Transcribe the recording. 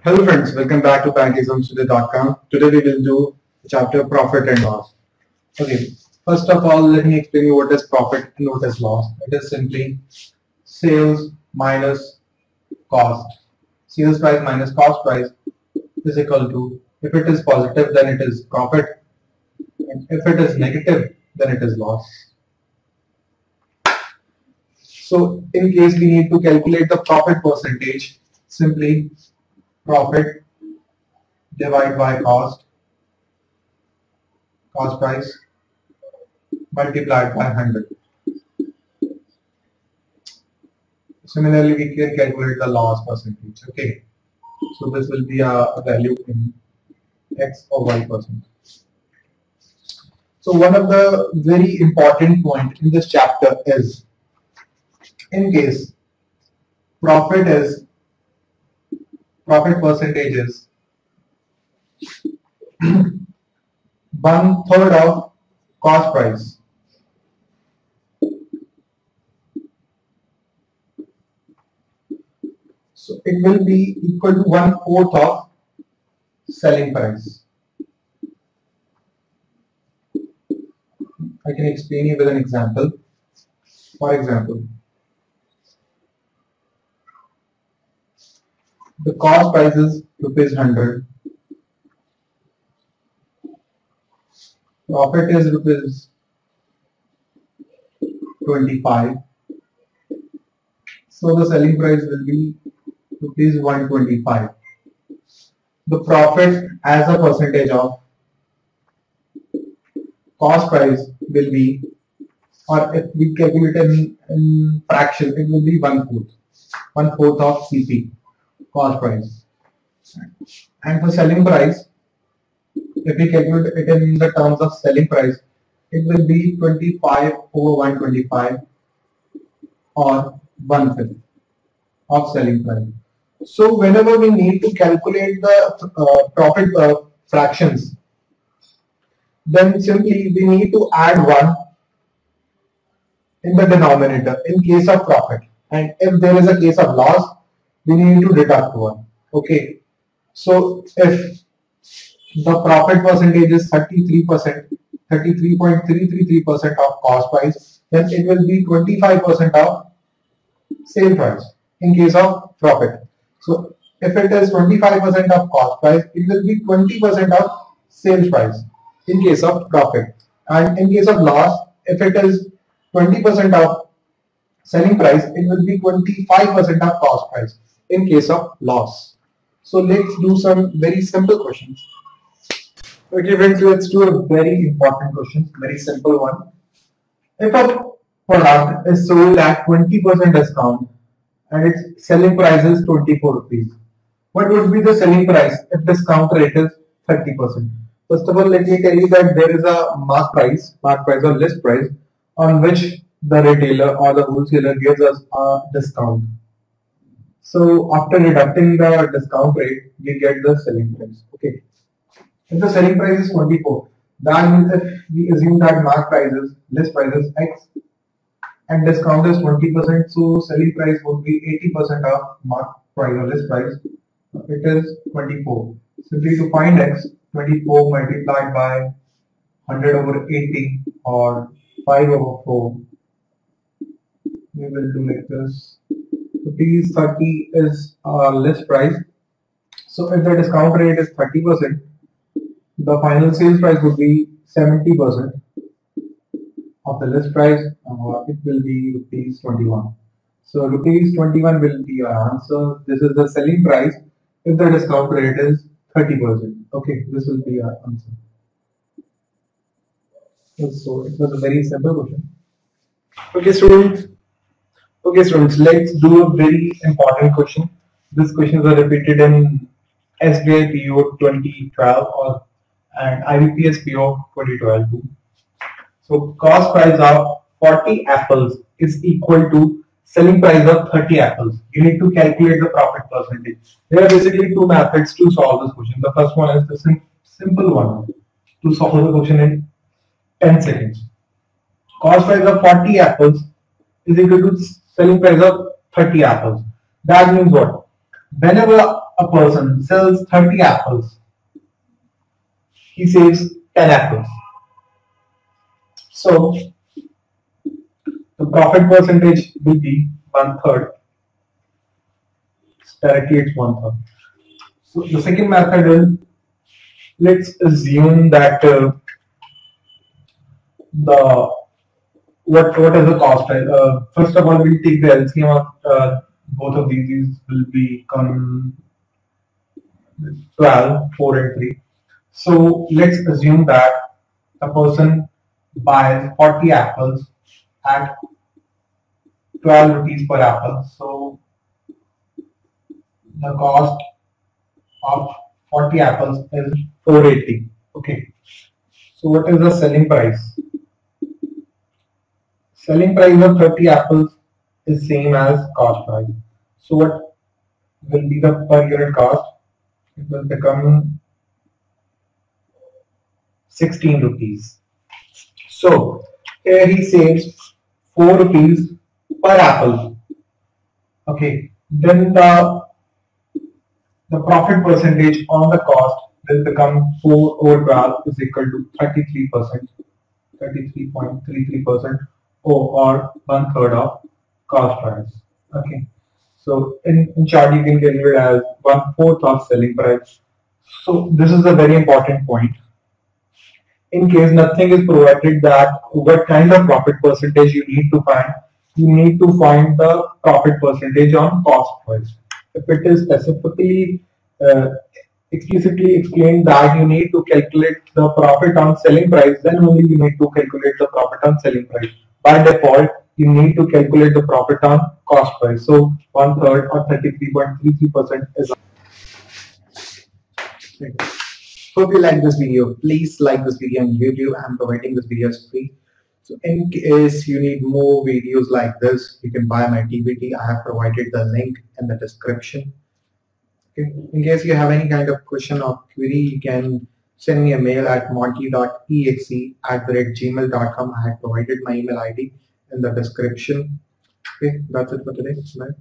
Hello friends, welcome back to pancakesonstudio.com. Today we will do chapter profit and loss. Okay, first of all let me explain you what is profit and what is loss. It is simply sales minus cost. Sales price minus cost price is equal to, if it is positive then it is profit, and if it is negative then it is loss. So in case we need to calculate the profit percentage, simply profit divided by cost price multiplied by 100. Similarly, we can calculate the loss percentage. Okay, so this will be a value in x or y percent. So one of the very important point in this chapter is, in case profit percentage is 1/3 of cost price. So it will be equal to 1/4 of selling price. I can explain you with an example. For example, the cost price is ₹100. Profit is ₹25. So the selling price will be ₹125. The profit as a percentage of cost price will be, or if we calculate in fraction, it will be 1/4 of CP, cost price. And for selling price, if we calculate it in the terms of selling price, it will be 25 over 125 or 1/5 of selling price. So whenever we need to calculate the profit fractions, then simply we need to add 1 in the denominator in case of profit, and if there is a case of loss, we need to deduct 1. Okay, so if the profit percentage is 33.333% of cost price, then it will be 25% of sale price in case of profit. So if it is 25% of cost price, it will be 20% of sales price in case of profit. And in case of loss, if it is 20% of selling price, it will be 25% of cost price in case of loss. So let's do some very simple questions. Okay friends, let's do a very important question, very simple one. If a product is sold at 20% discount and its selling price is 24 rupees, what would be the selling price if discount rate is 30%? First of all, let me tell you that there is a mark price or list price on which the retailer or the wholesaler gives us a discount. So after deducting the discount rate, we get the selling price. Okay. If the selling price is 24, that means if we assume that list price is X and discount is 20%, so selling price would be 80% of mark price or list price. It is 24. Simply to find X, 24 multiplied by 100 over 80 or 5 over 4. We will do like this. Rupees 30 is list price. So if the discount rate is 30%, the final sales price would be 70% of the list price. It will be ₹21. So ₹21 will be our answer. This is the selling price if the discount rate is 30%. Okay, this will be our answer. So it was a very simple question. Okay students, let's do a very important question. These questions are repeated in SBI PO 2012 and IBPS PO 2012 too. So cost price of 40 apples is equal to selling price of 30 apples. You need to calculate the profit percentage. There are basically two methods to solve this question. The first one is the simple one, to solve the question in 10 seconds. Cost price of 40 apples is equal to selling price of 30 apples. That means what? Whenever a person sells 30 apples, he saves 10 apples. So the profit percentage will be 1/3. Directly it's 1/3. So the second method is, let's assume that the what is the cost? First of all, we'll take the LCM of both of these. These will become 12, 4 and 3. So let's assume that a person buys 40 apples at 12 rupees per apple. So the cost of 40 apples is 480. Okay. So what is the selling price? Selling price of 30 apples is same as cost price. So what will be the per unit cost? It will become 16 rupees. So here he saves 4 rupees per apple. Okay. Then the profit percentage on the cost will become 4 over 12 is equal to 33%, 33.33%, or 1/3 of cost price. Okay. So in chart you can calculate as 1/4 of selling price. So this is a very important point. In case nothing is provided, that what kind of profit percentage you need to find, you need to find the profit percentage on cost price. If it is specifically explicitly explained that you need to calculate the profit on selling price, then only you need to calculate the profit on selling price. By default, you need to calculate the profit on cost price. So 1/3 or 33.33% is. Hope you like this video. Please like this video on YouTube. I'm providing this video as free. So in case you need more videos like this, you can buy my TBT. I have provided the link in the description. Okay. In case you have any kind of question or query, you can send me a mail at monty.exe@gmail.com. I have provided my email ID in the description. Okay, that's it for today. Bye.